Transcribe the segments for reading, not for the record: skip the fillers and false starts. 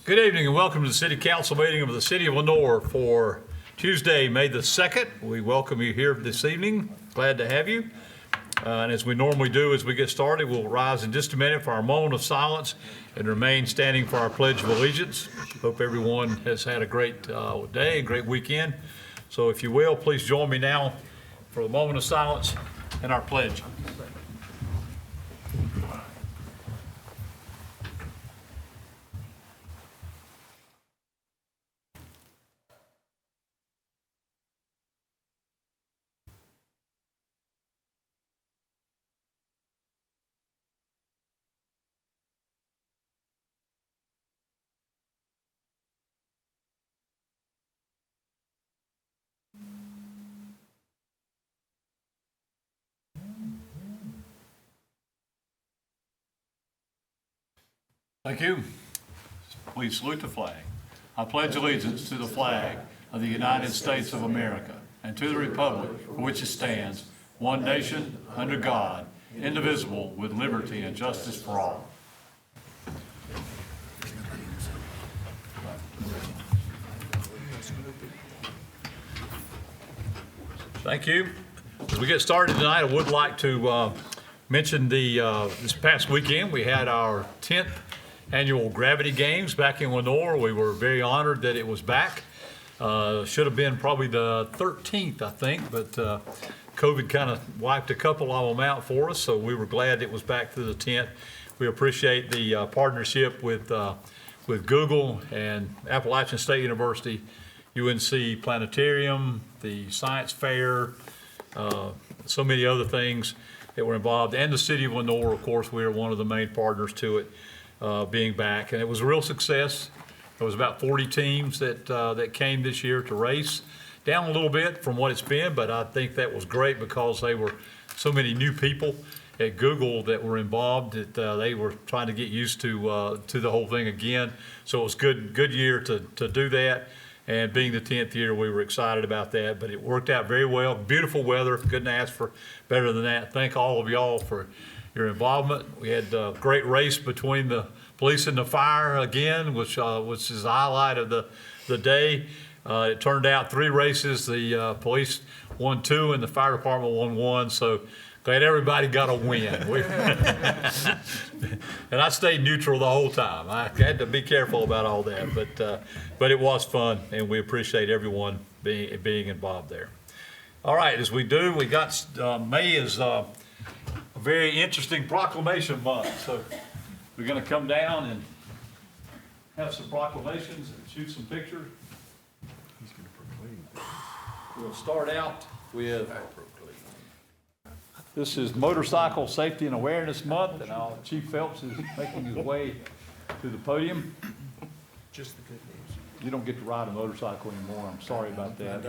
Good evening and welcome to the City Council meeting of the City of Lenoir for Tuesday, May the 2nd. We welcome you here this evening. Glad to have you. And as we normally do as we get started, we'll rise in just a minute for our moment of silence and remain standing for our Pledge of Allegiance. Hope everyone has had a great day, a great weekend. So if you will, please join me now for the moment of silence and our pledge. Thank you. Please salute the flag. I pledge allegiance to the flag of the United States of America and to the republic for which it stands, one nation, under God, indivisible, with liberty and justice for all. Thank you. As we get started tonight, I would like to mention this past weekend we had our 10th annual Gravity Games back in Lenoir. We were very honored that it was back. Should have been probably the 13th, I think, but COVID kind of wiped a couple of them out for us, so we were glad it was back to the 10th. We appreciate the partnership with Google and Appalachian State University, UNC Planetarium, the Science Fair, so many other things that were involved, and the City of Lenoir, of course. We are one of the main partners to it. Being back, and it was a real success. There was about 40 teams that came this year to race, down a little bit from what it's been, but I think that was great because they were so many new people at Google that were involved that they were trying to get used to the whole thing again. So it was good year to do that, and being the 10th year, we were excited about that. But it worked out very well. Beautiful weather. Couldn't ask for better than that. Thank all of y'all for your involvement. We had a great race between the police and the fire again, which is the highlight of the day. It turned out 3 races. The police won 2 and the fire department won 1. So glad everybody got a win. And I stayed neutral the whole time. I had to be careful about all that, but it was fun, and we appreciate everyone being involved there. All right, as we do, we got May is a very interesting proclamation month. So we're going to come down and have some proclamations and shoot some pictures. We'll start out with, this is Motorcycle Safety and Awareness Month, and Chief Phelps is making his way to the podium. Just the good news. You don't get to ride a motorcycle anymore. I'm sorry about that.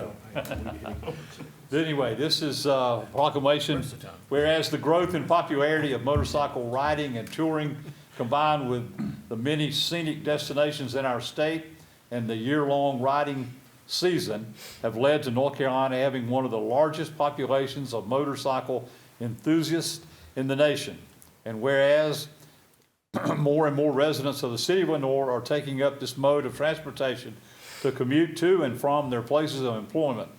Anyway, this is a proclamation. Whereas the growth and popularity of motorcycle riding and touring, combined with the many scenic destinations in our state and the year-long riding season, have led to North Carolina having one of the largest populations of motorcycle enthusiasts in the nation. And whereas more and more residents of the City of Lenoir are taking up this mode of transportation to commute to and from their places of employment.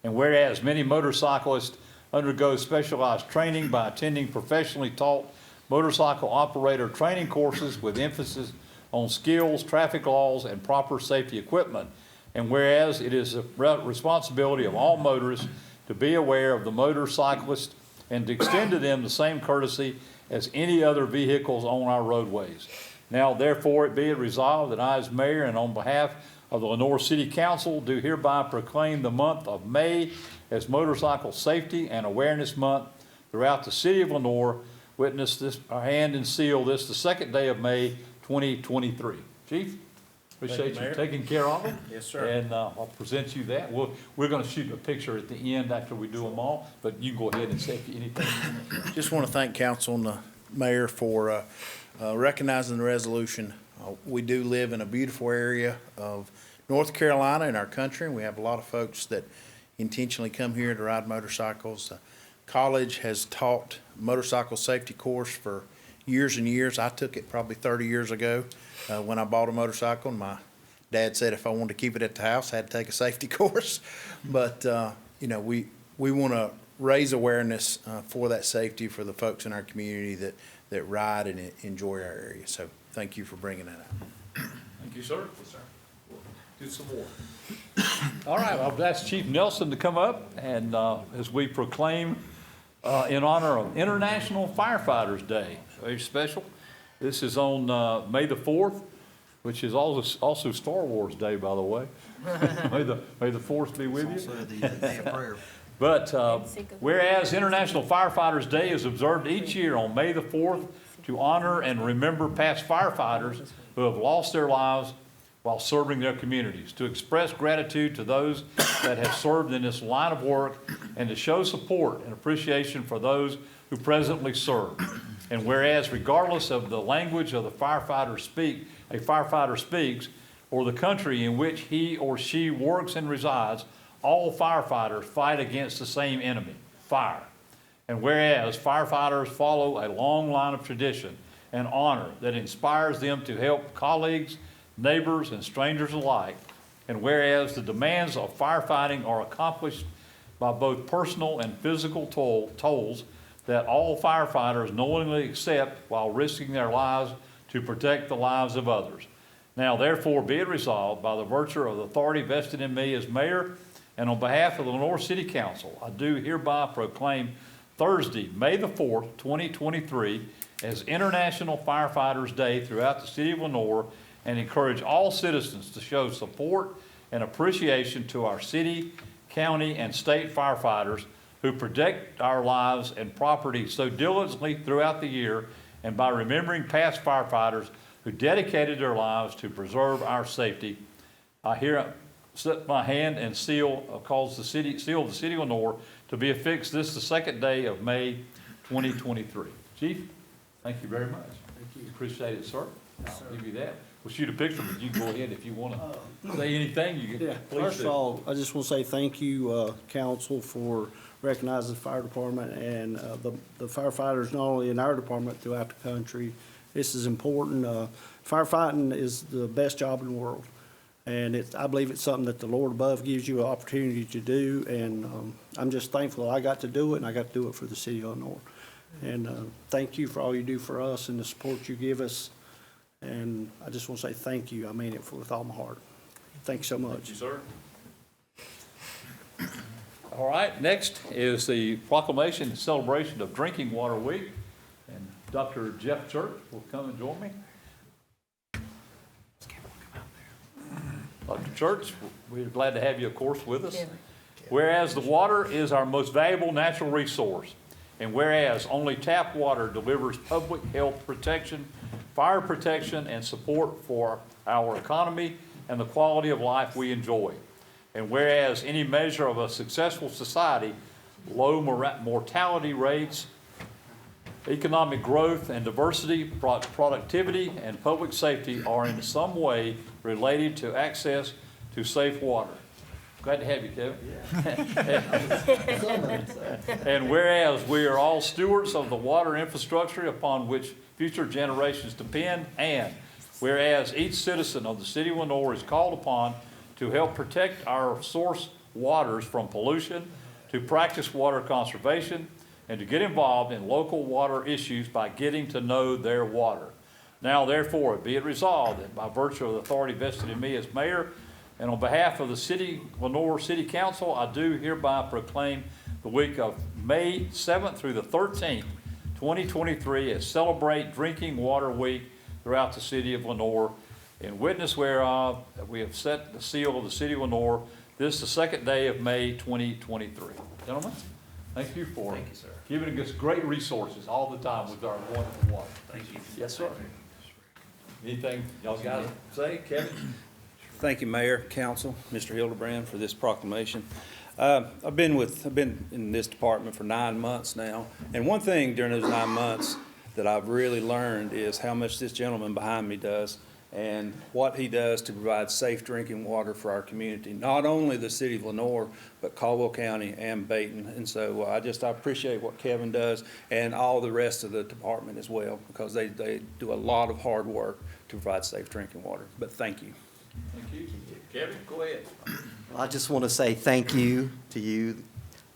And whereas many motorcyclists undergo specialized training by attending professionally taught motorcycle operator training courses with emphasis on skills, traffic laws, and proper safety equipment. And whereas it is the responsibility of all motorists to be aware of the motorcyclists and to extend to them the same courtesy as any other vehicles on our roadways. Now, therefore, it be it resolved that I, as mayor, and on behalf of the Lenoir City Council, do hereby proclaim the month of May as Motorcycle Safety and Awareness Month throughout the City of Lenoir. Witness this, hand and seal this, the 2nd day of May, 2023. Chief, appreciate you taking care of it. Yes, sir. And I'll present you that. We're going to shoot a picture at the end after we do them all, but you can go ahead and say anything. Just want to thank council and the mayor for recognizing the resolution. We do live in a beautiful area of North Carolina in our country, and we have a lot of folks that intentionally come here to ride motorcycles. College has taught motorcycle safety course for years and years. I took it probably 30 years ago when I bought a motorcycle, and my dad said if I wanted to keep it at the house, I had to take a safety course. But, you know, we want to raise awareness for that safety for the folks in our community that ride and enjoy our area. So thank you for bringing that up. Thank you, sir. Yes, sir. We'll do some more. All right, I'll ask Chief Nelson to come up, and as we proclaim in honor of International Firefighters Day, very special. This is on May the 4th, which is also Star Wars Day, by the way. May the 4th be with you. Also the day of prayer. But whereas International Firefighters Day is observed each year on May the 4th to honor and remember past firefighters who have lost their lives while serving their communities, to express gratitude to those that have served in this line of work, and to show support and appreciation for those who presently serve. And whereas regardless of the language of a firefighter speaks, or the country in which he or she works and resides, all firefighters fight against the same enemy, fire. And whereas firefighters follow a long line of tradition and honor that inspires them to help colleagues, neighbors, and strangers alike, and whereas the demands of firefighting are accomplished by both personal and physical tolls that all firefighters knowingly accept while risking their lives to protect the lives of others. Now, therefore, be it resolved by the virtue of the authority vested in me as mayor, and on behalf of the Lenore City Council, I do hereby proclaim Thursday, May the 4th, 2023, as International Firefighters Day throughout the city of Lenore, and encourage all citizens to show support and appreciation to our city, county, and state firefighters who protect our lives and property so diligently throughout the year, and by remembering past firefighters who dedicated their lives to preserve our safety. I here set my hand and seal of the city of Lenore to be affixed this the second day of May 2023. Chief, thank you very much. Thank you. Appreciate it, sir. I'll give you that. We'll shoot a picture, but you can go ahead if you want to say anything. You can. Yeah, Please first do. of all, I just want to say thank you, council, for recognizing the fire department and the firefighters, not only in our department, throughout the country. This is important. Firefighting is the best job in the world. And I believe it's something that the Lord above gives you an opportunity to do. And I'm just thankful I got to do it, and I got to do it for the city of Lenore. And thank you for all you do for us and the support you give us. And I just want to say thank you. I mean it with all my heart. Thanks so much. Thank you, sir. All right, next is the proclamation and celebration of Drinking Water Week. And Dr. Jeff Church will come and join me. Dr. Church, we're glad to have you, of course, with us. Whereas the water is our most valuable natural resource, and whereas only tap water delivers public health protection, fire protection, and support for our economy and the quality of life we enjoy. And whereas any measure of a successful society, low mortality rates, economic growth and diversity, productivity, and public safety are in some way related to access to safe water. Glad to have you, Kevin. And whereas we are all stewards of the water infrastructure upon which future generations depend, and whereas each citizen of the city of Lenore is called upon to help protect our source waters from pollution, to practice water conservation, and to get involved in local water issues by getting to know their water. Now, therefore, be it resolved that by virtue of the authority vested in me as mayor, and on behalf of the Lenore City Council, I do hereby proclaim the week of May 7th through the 13th, 2023, as Celebrate Drinking Water Week throughout the city of Lenore. In witness whereof, we have set the seal of the city of Lenore this the second day of May 2023. Gentlemen, thank you for giving us great resources all the time with our wonderful water. Thank you. Yes, sir. Anything y'all got to say, Kevin? Thank you, Mayor, Council, Mr. Hildebrand, for this proclamation. I've been in this department for 9 months now, and one thing during those 9 months that I've really learned is how much this gentleman behind me does. and what he does to provide safe drinking water for our community, not only the city of Lenoir, but Caldwell County and Bayton. And so I appreciate what Kevin does and all the rest of the department as well, because they do a lot of hard work to provide safe drinking water. But thank you. Thank you. Kevin, go ahead. I just want to say thank you to you.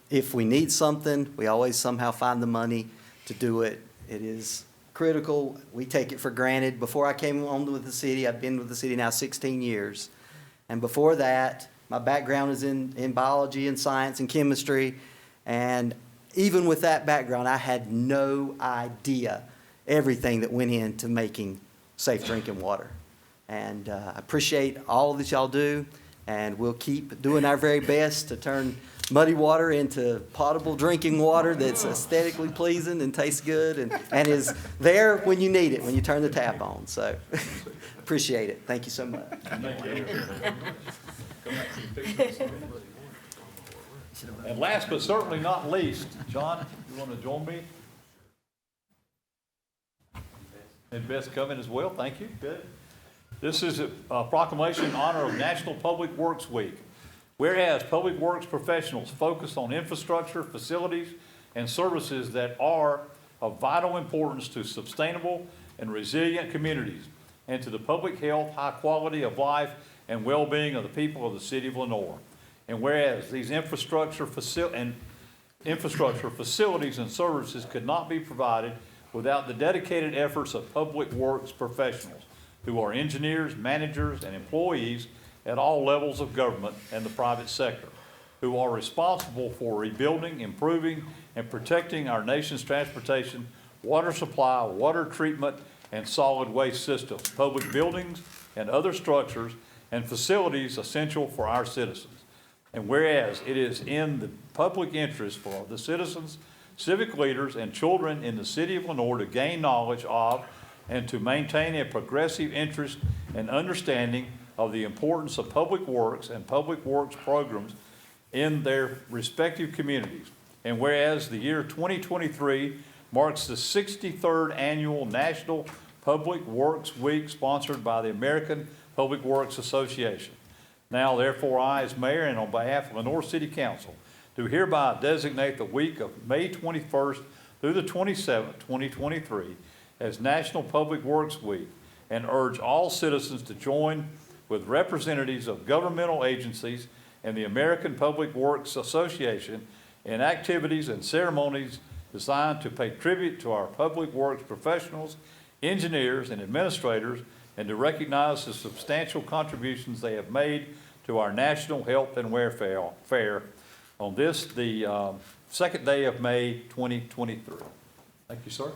If we need something, we always somehow find the money to do it. It is critical. We take it for granted. Before I came on with the city, I've been with the city now 16 years. And before that, my background is in biology and science and chemistry. And even with that background, I had no idea everything that went into making safe drinking water. And I appreciate all that y'all do, and we'll keep doing our very best to turn muddy water into potable drinking water that's aesthetically pleasing and tastes good and is there when you need it, when you turn the tap on. So appreciate it. Thank you so much. And last but certainly not least, John, you want to join me? And Beth's coming as well. Thank you. Good. This is a proclamation in honor of National Public Works Week. Whereas public works professionals focus on infrastructure, facilities, and services that are of vital importance to sustainable and resilient communities and to the public health, high quality of life, and well-being of the people of the city of Lenoir. And whereas these infrastructure facilities and services could not be provided without the dedicated efforts of public works professionals, who are engineers, managers, and employees at all levels of government and the private sector, who are responsible for rebuilding, improving, and protecting our nation's transportation, water supply, water treatment, and solid waste systems, public buildings, and other structures and facilities essential for our citizens. And whereas it is in the public interest for the citizens, civic leaders, and children in the city of Lenoir to gain knowledge of and to maintain a progressive interest and understanding of the importance of public works and public works programs in their respective communities. And whereas the year 2023 marks the 63rd annual National Public Works Week sponsored by the American Public Works Association. Now, therefore, I, as mayor and on behalf of Lenoir City Council, do hereby designate the week of May 21st through the 27th, 2023, as National Public Works Week, and urge all citizens to join with representatives of governmental agencies and the American Public Works Association in activities and ceremonies designed to pay tribute to our public works professionals, engineers, and administrators, and to recognize the substantial contributions they have made to our national health and welfare on this, the second day of May 2023. Thank you, sir.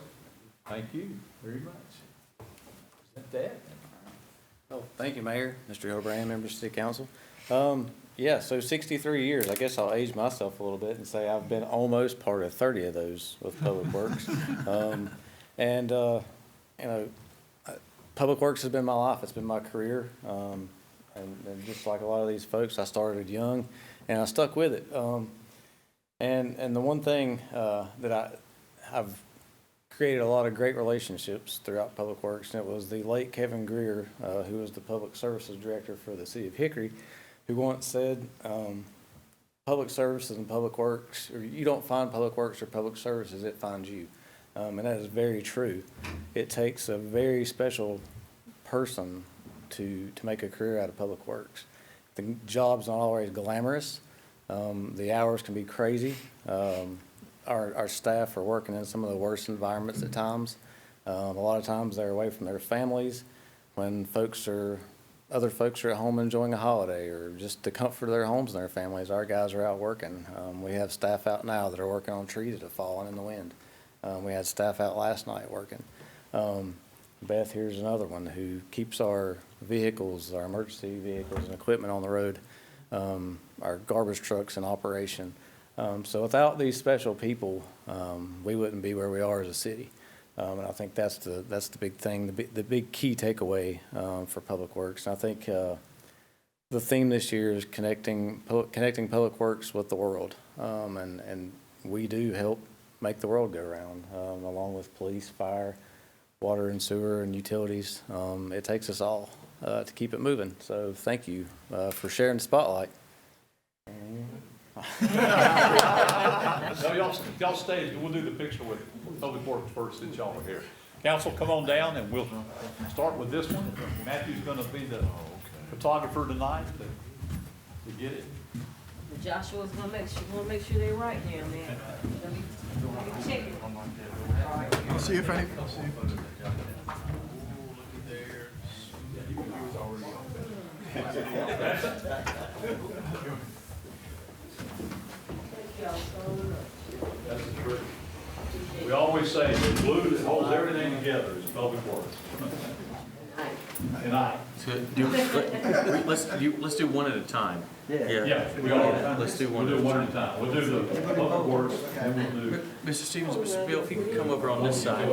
Thank you very much. Dad? Oh, thank you, Mayor, Mr. Hildebrand, members of City Council. Yeah, so 63 years. I guess I'll age myself a little bit and say I've been almost part of 30 of those with Public Works. You know, Public Works has been my life. It's been my career. And just like a lot of these folks, I started young and I stuck with it. And the one thing that I've created a lot of great relationships throughout Public Works, and it was the late Kevin Greer, who was the Public Services Director for the City of Hickory, who once said, public services and public works, or you don't find public works or public services, it finds you. And that is very true. It takes a very special person to make a career out of public works. The job's not always glamorous. The hours can be crazy. Our staff are working in some of the worst environments at times. A lot of times they're away from their families when other folks are at home enjoying a holiday or just the comfort of their homes and their families. Our guys are out working. We have staff out now that are working on trees that have fallen in the wind. We had staff out last night working. Beth here's another one who keeps our vehicles, our emergency vehicles and equipment on the road, our garbage trucks in operation. So without these special people, we wouldn't be where we are as a city. And I think that's the big thing, the big key takeaway for Public Works. And I think the theme this year is connecting Public Works with the world, and we do help make the world go round, along with police, fire, water and sewer and utilities. It takes us all to keep it moving. So thank you for sharing the spotlight. No, y'all stay, we'll do the picture with Public Works first since y'all are here. Council, come on down and we'll start with this one. Matthew's gonna be the photographer tonight to get it. Joshua's gonna make sure they're right now, man. Let me check it. I'll see if any. Thank y'all so much. That's the truth. We always say the glue that holds everything together is Public Works. And I. Let's do one at a time. Yeah, we are. Let's do one. We'll do one at a time. We'll do the Public Works, and then we'll do. Mr. Stevens, Mr. Bill, if you could come over on this side.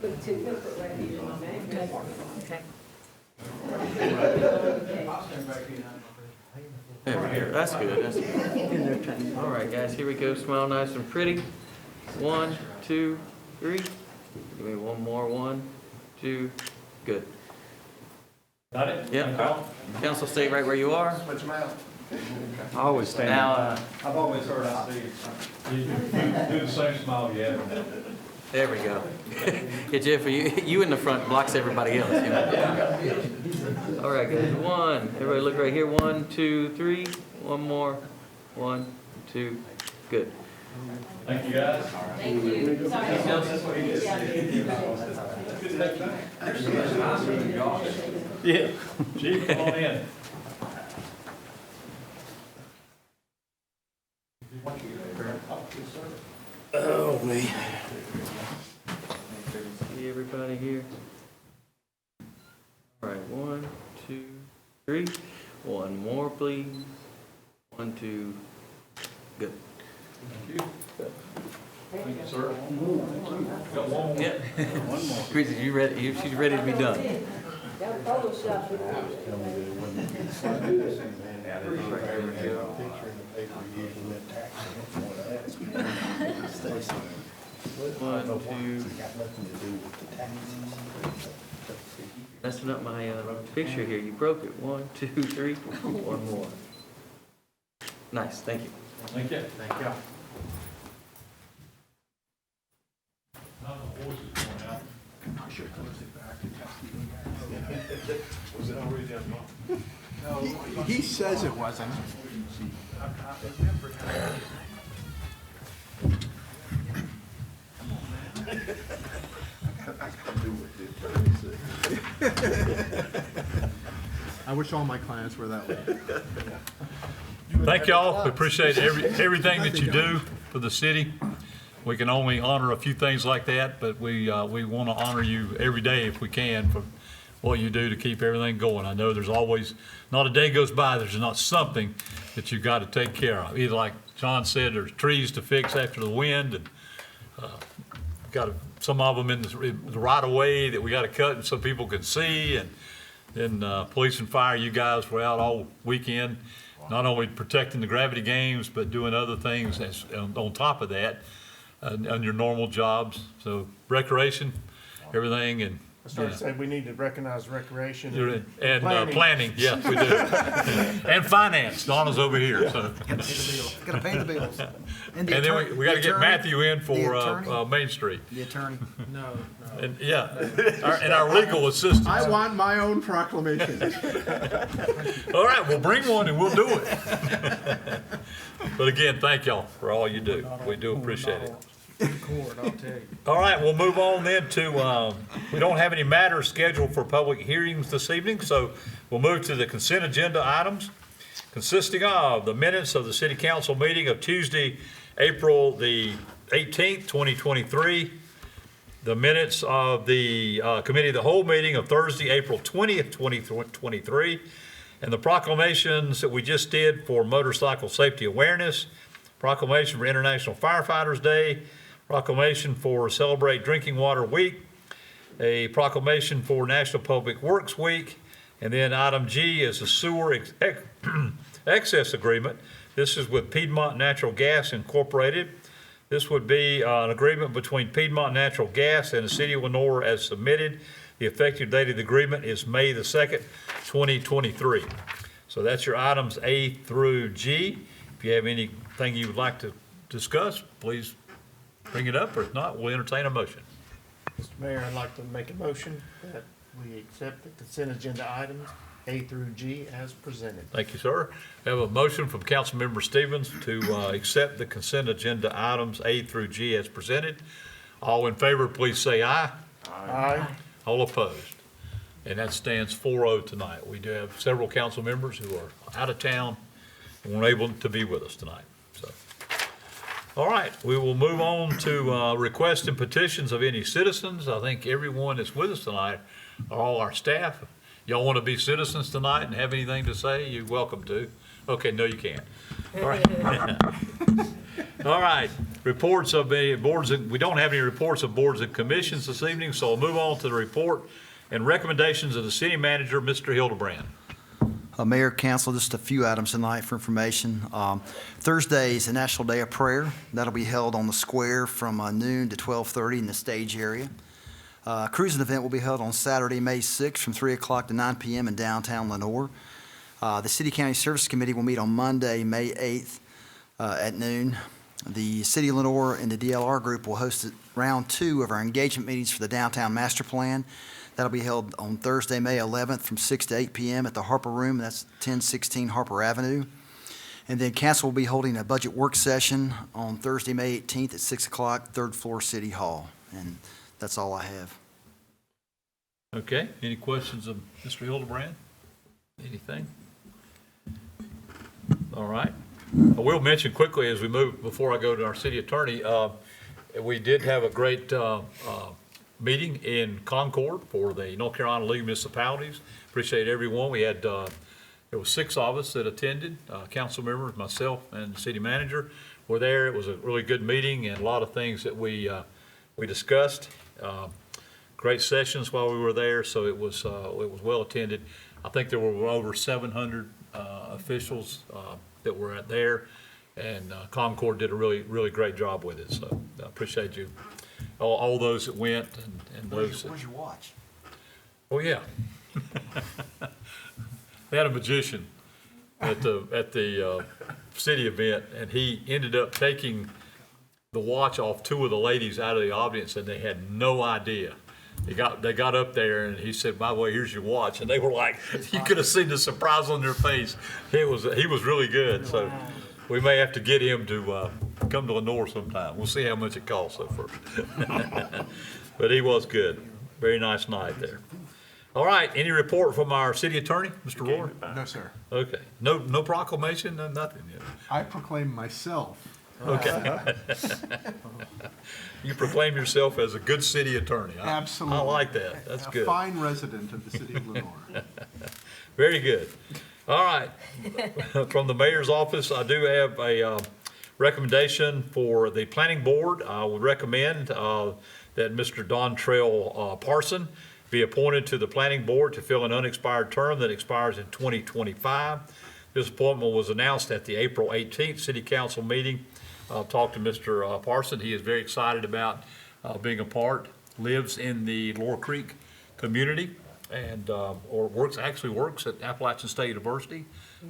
Put two, put right here, man. Okay. There, that's good, that's good. All right, guys, here we go. Smile nice and pretty. 1, 2, 3. Give me one more. 1, 2. Good. Got it? Yeah. Council, stay right where you are. I always stand. Now, I've always heard I see. You do the same smile you have. there we go. Yeah, Jeff, you in the front blocks everybody else, you know. All right, guys, 1. Everybody look right here. 1, 2, 3. One more. 1, 2. Good. Thank you, guys. Thank you. Yeah. Chief, come on in. See everybody here? All right, 1, 2, 3. One more, please. 1, 2. Good. Thank you. Thank you, sir. Got one more. Yeah. Chrissy, you ready? She's ready to be done. That Photoshop. One, two. Messing up my picture here. You broke it. 1, 2, 3. One more. Nice. Thank you. Thank you. Thank you. Now the voice is going out. Was it already done? He says it wasn't. I wish all my clients were that way. Thank y'all. We appreciate everything that you do for the city. We can only honor a few things like that, but we want to honor you every day if we can for what you do to keep everything going. I know there's always, not a day goes by, there's not something that you've got to take care of. Either like John said, there's trees to fix after the wind, and got some of them in the right of way that we got to cut so people can see. And then police and fire, you guys were out all weekend, not only protecting the gravity games, but doing other things on top of that, on your normal jobs. So recreation, everything, and I started to say we need to recognize recreation. and planning, yes, we do. And finance, Donna's over here, so. Gotta pay the bills. And then we gotta get Matthew in for Main Street. The attorney. No, no. And, yeah, and our legal assistant. I want my own proclamation. All right, we'll bring one and we'll do it. But again, thank y'all for all you do. We do appreciate it. Court, I'll tell you. All right, we'll move on then to, we don't have any matters scheduled for public hearings this evening, so we'll move to the consent agenda items consisting of the minutes of the city council meeting of Tuesday, April the 18th, 2023, the minutes of the committee of the whole meeting of Thursday, April 20th, 2023, and the proclamations that we just did for motorcycle safety awareness, proclamation for International Firefighters Day, proclamation for Celebrate Drinking Water Week, a proclamation for National Public Works Week, and then item G is a sewer access agreement. This is with Piedmont Natural Gas Incorporated. This would be an agreement between Piedmont Natural Gas and the City of Lenore as submitted. The effective date of the agreement is May the 2nd, 2023. So that's your items A through G. If you have anything you would like to discuss, please bring it up, or if not, we'll entertain a motion. Mr. Mayor, I'd like to make a motion that we accept the consent agenda items A through G as presented. Thank you, sir. We have a motion from Councilmember Stevens to accept the consent agenda items A through G as presented. All in favor, please say aye. Aye. All opposed. And that stands 4-0 tonight. We do have several council members who are out of town and weren't able to be with us tonight. So, all right, we will move on to requests and petitions of any citizens. I think everyone that's with us tonight are all our staff. Y'all want to be citizens tonight and have anything to say, you're welcome to. Okay, no, you can't. All right. All right, reports of the boards, we don't have any reports of boards and commissions this evening, so we'll move on to the report and recommendations of the city manager, Mr. Hildebrand. Mayor, council, just a few items tonight for information. Thursday is the National Day of Prayer. That'll be held on the square from noon to 12:30 in the stage area. Cruising event will be held on Saturday, May 6th from 3 o'clock to 9 p.m. in downtown Lenore. The City County Service Committee will meet on Monday, May 8th at noon. The City of Lenore and the DLR group will host round 2 of our engagement meetings for the Downtown Master Plan. That'll be held on Thursday, May 11th from 6 to 8 p.m. at the Harper Room. That's 1016 Harper Avenue. And then council will be holding a budget work session on Thursday, May 18th at 6 o'clock, 3rd floor City Hall. And that's all I have. Okay, any questions of Mr. Hildebrand? Anything? All right. I will mention quickly as we move, before I go to our city attorney, we did have a great meeting in Concord for the North Carolina League of Municipalities. Appreciate everyone. We had, there was 6 of us that attended, council members, myself, and the city manager were there. It was a really good meeting and a lot of things that we discussed. Great sessions while we were there, so it was well attended. I think there were over 700 officials that were out there, and Concord did a really great job with it. So I appreciate you, all those that went and those. Where's your watch? Oh yeah, they had a magician at the city event, and he ended up taking the watch off 2 of the ladies out of the audience, and they had no idea. They got up there and he said, "By the way, here's your watch," and they were like, you could have seen the surprise on their face. He was really good. So we may have to get him to come to Lenore sometime. We'll see how much it costs at first. But he was good. Very nice night there. All right. Any report from our city attorney, Mr. Roy? No, sir. Okay. No proclamation, no nothing yet. I proclaim myself. Okay. You proclaim yourself as a good city attorney. Absolutely. I like that. That's good. A fine resident of the city of Lenore. Very good. All right. From the mayor's office, I do have a recommendation for the planning board. I would recommend that Mr. Dontrell Parson be appointed to the planning board to fill an unexpired term that expires in 2025. This appointment was announced at the April 18th city council meeting. Talked to Mr. Parson. He is very excited about being a part, lives in the Laurel Creek community, and actually works at Appalachian State University.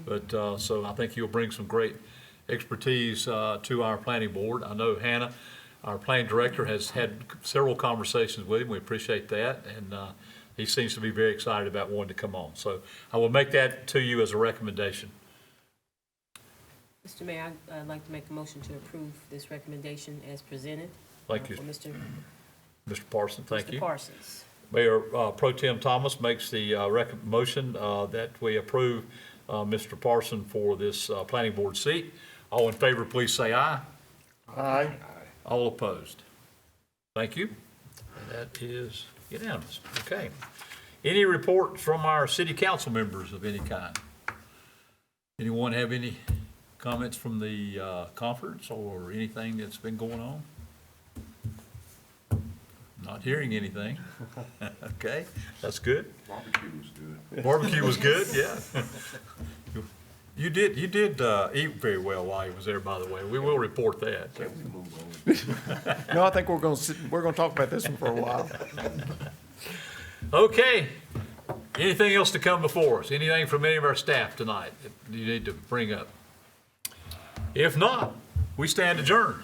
But so I think he'll bring some great expertise to our planning board. I know Hannah, our planning director, has had several conversations with him. We appreciate that, and he seems to be very excited about wanting to come on. So I will make that to you as a recommendation. Mr. Mayor, I'd like to make a motion to approve this recommendation as presented. Thank you, For Mr. Parson. Thank Mr. you. Parsons. Mayor Pro Tem Thomas makes the motion that we approve Mr. Parson for this planning board seat. All in favor, please say aye. Aye. All opposed. Thank you. And that is unanimous. Okay. Any report from our city council members of any kind? Anyone have any comments from the conference or anything that's been going on? Not hearing anything. Okay, that's good. Barbecue was good. Barbecue was good, yeah. You did eat very well while he was there, by the way. We will report that. No, I think we're gonna talk about this one for a while. Okay. Anything else to come before us? Anything from any of our staff tonight that you need to bring up? If not, we stand adjourned.